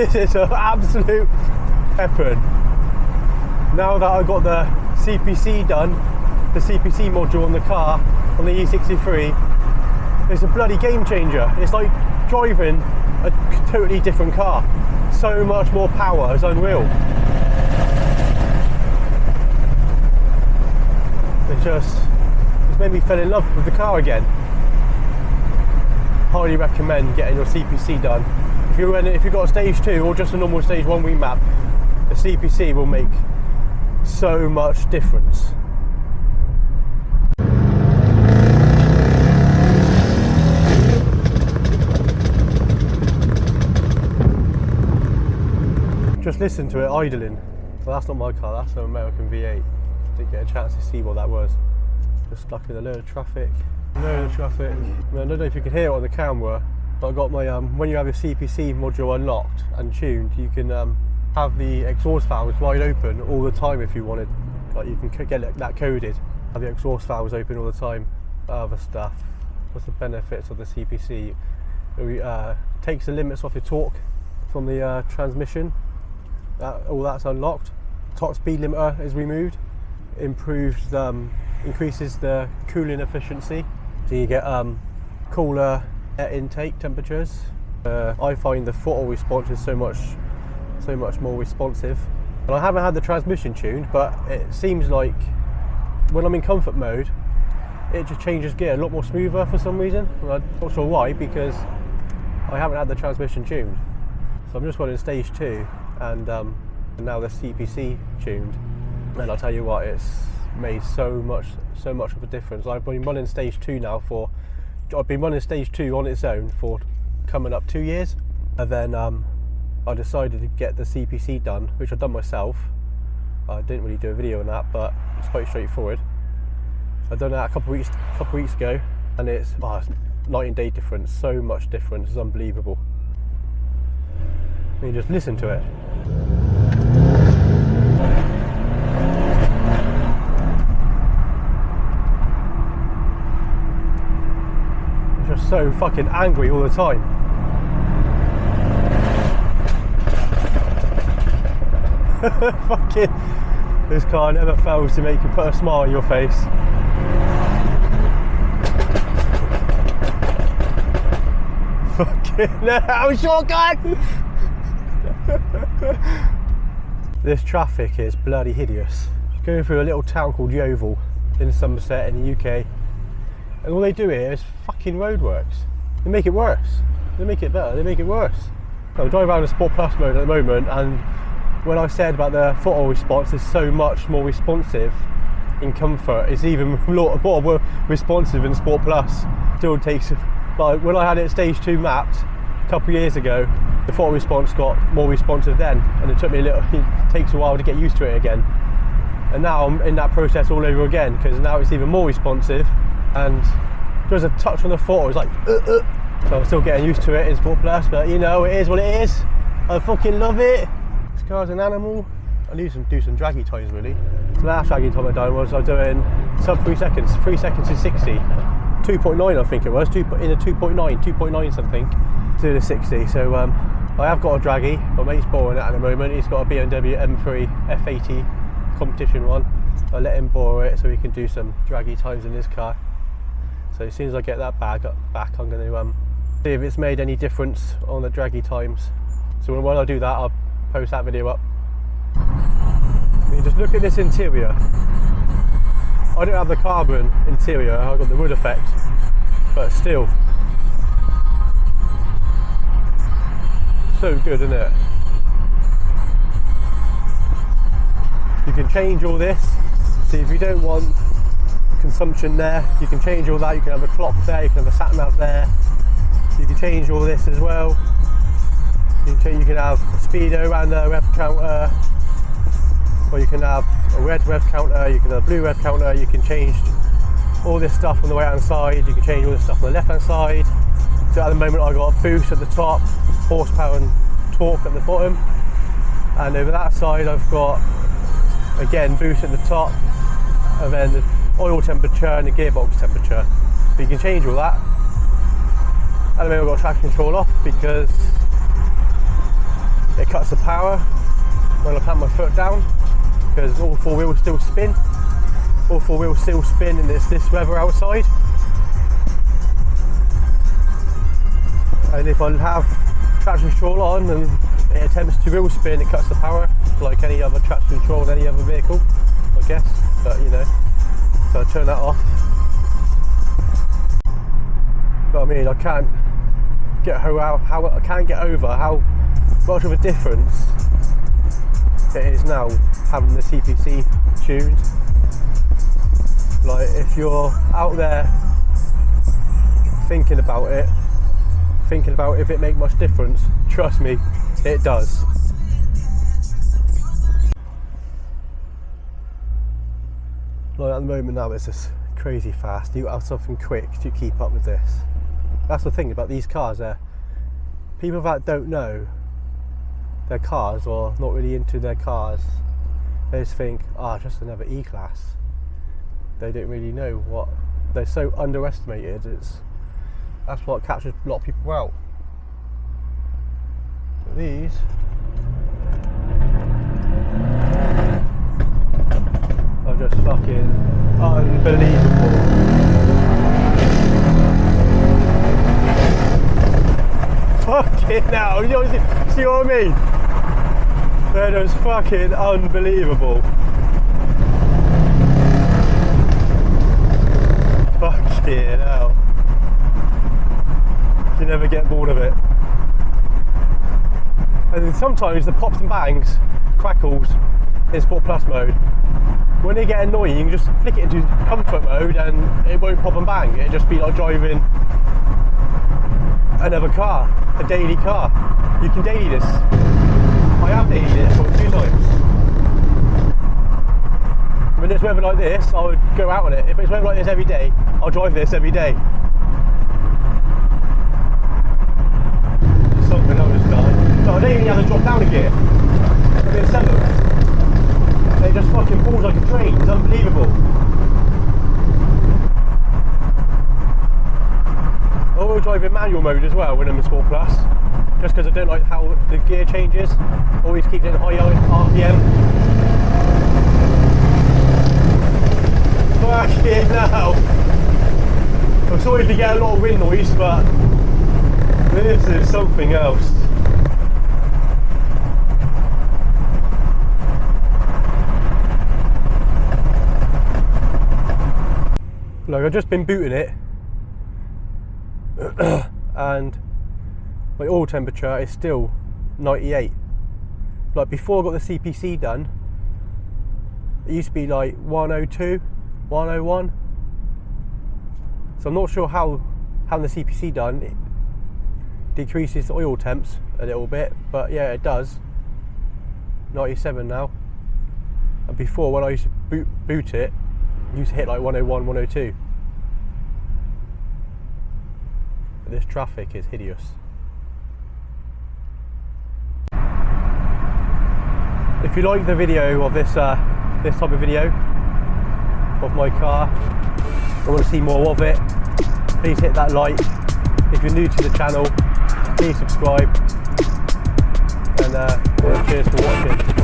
This is an absolute weapon. Now that I've got the CPC done, the CPC module on the car, on the E63, it's a bloody game changer. It's like driving a totally different car. So much more power, it's unreal. It's made me fall in love with the car again. Highly recommend getting your CPC done. If you've got a stage 2 or just a normal stage 1 wing map, the CPC will make so much difference. Just listen to it idling. Well, that's not my car, that's an American V8. Didn't get a chance to see what that was. Just stuck in a load of traffic. I don't know if you can hear it on the camera, but I got my when you have your CPC module unlocked and tuned, you can have the exhaust valves wide open all the time if you wanted. Like you can get that coded. Have the exhaust valves open all the time. Other stuff. What's the benefits of the CPC? It takes the limits off your torque from the transmission. All that's unlocked. Top speed limiter is removed. Increases the cooling efficiency. So you get cooler air intake temperatures. I find the throttle response is so much more responsive. And I haven't had the transmission tuned, but it seems like when I'm in comfort mode, it just changes gear a lot more smoother for some reason. I'm not sure why, because I haven't had the transmission tuned. So I'm just running stage 2 and now the CPC tuned. And I'll tell you what, it's made so much of a difference. I've been running stage 2 now I've been running stage 2 on its own for coming up 2 years, and then I decided to get the CPC done, which I've done myself. I didn't really do a video on that, but it's quite straightforward. I've done that a couple of weeks ago, and it's night and day difference. So much difference, it's unbelievable. You just listen to it. Just so fucking angry all the time. Fucking, this car never fails to make you put a smile on your face. Fucking hell, shotgun! This traffic is bloody hideous. Going through a little town called Yeovil in Somerset in the UK. And all they do here is fucking roadworks. They make it worse. They make it better, they make it worse. I drive around in Sport Plus mode at the moment, and when I said about the throttle response is so much more responsive in comfort, it's even more responsive in Sport Plus. Still takes, like when I had it at stage 2 mapped a couple of years ago, the throttle response got more responsive then, and it takes a while to get used to it again. And now I'm in that process all over again, because now it's even more responsive. And there's a touch on the throttle, it's like So I'm still getting used to it in Sport Plus, but you know, it is what it is. I fucking love it. This car's an animal. I need to do some draggy times really. The last draggy time I done was I was doing sub 3 seconds, 3 seconds to 60. 2.9 I think it was, in a 2.9 something, to do the 60. So I have got a draggy, my mate's borrowing it at the moment. He's got a BMW M3 F80 competition one. I let him borrow it so he can do some draggy times in his car. So as soon as I get that back, I'm going to see if it's made any difference on the draggy times. So when I do that, I'll post that video up. You just look at this interior. I don't have the carbon interior, I've got the wood effect, but still, so good, isn't it? You can change all this. See, if you don't want consumption there, you can change all that. You can have a clock there, you can have a sat nav there. You can change all this as well. You can have a speedo and a rev counter, or you can have a red rev counter, you can have a blue rev counter. You can change all this stuff on the right hand side, you can change all this stuff on the left hand side. So at the moment I've got a boost at the top, horsepower and torque at the bottom, and over that side I've got again boost at the top, and then the oil temperature and the gearbox temperature. So you can change all that. At the moment I've got traction control off because It cuts the power when I plant my foot down, because all four wheels still spin. All four wheels still spin and it's this weather outside. And if I have traction control on and it attempts to wheel spin, it cuts the power like any other traction control in any other vehicle, I guess. But you know, so I turn that off. But I mean, I can't get how I can't get over how much of a difference it is now having the CPC tuned. Like, if you're out there thinking about if it makes much difference, trust me, it does. Like at the moment now, it's just crazy fast. You have something quick to keep up with this. That's the thing about these cars. People that don't know their cars or not really into their cars, they just think, just another E-Class. They don't really know what, they're so underestimated. That's what catches a lot of people out. But these are just fucking unbelievable. Fucking hell, you see what I mean? They're just fucking unbelievable. Fucking hell. You never get bored of it. And sometimes the pops and bangs, crackles in Sport Plus mode. When they get annoying, you can just flick it into comfort mode and it won't pop and bang. It'll just be like driving another car, a daily car. You can daily this. I have daily this a few times. When it's weather like this, I would go out on it. If it's weather like this every day, I'll drive this every day. Something else this guy. No, I don't even have to drop down a gear. I'm in 7th. It just fucking pulls like a train. It's unbelievable. I will drive in manual mode as well when I'm in Sport Plus, just because I don't like how the gear changes. Always keep it at high RPM. Fucking hell! I'm sorry if you get a lot of wind noise, but this is something else. Look, I've just been booting it and my oil temperature is still 98. Like before I got the CPC done, it used to be like 102, 101. So I'm not sure how having the CPC done it decreases the oil temps a little bit, but yeah, it does. 97 now. And before, when I used to boot it, I used to hit like 101, 102. But this traffic is hideous. If you like the video of this this type of video of my car, I want to see more of it, please hit that like. If you're new to the channel, please subscribe, and cheers for watching.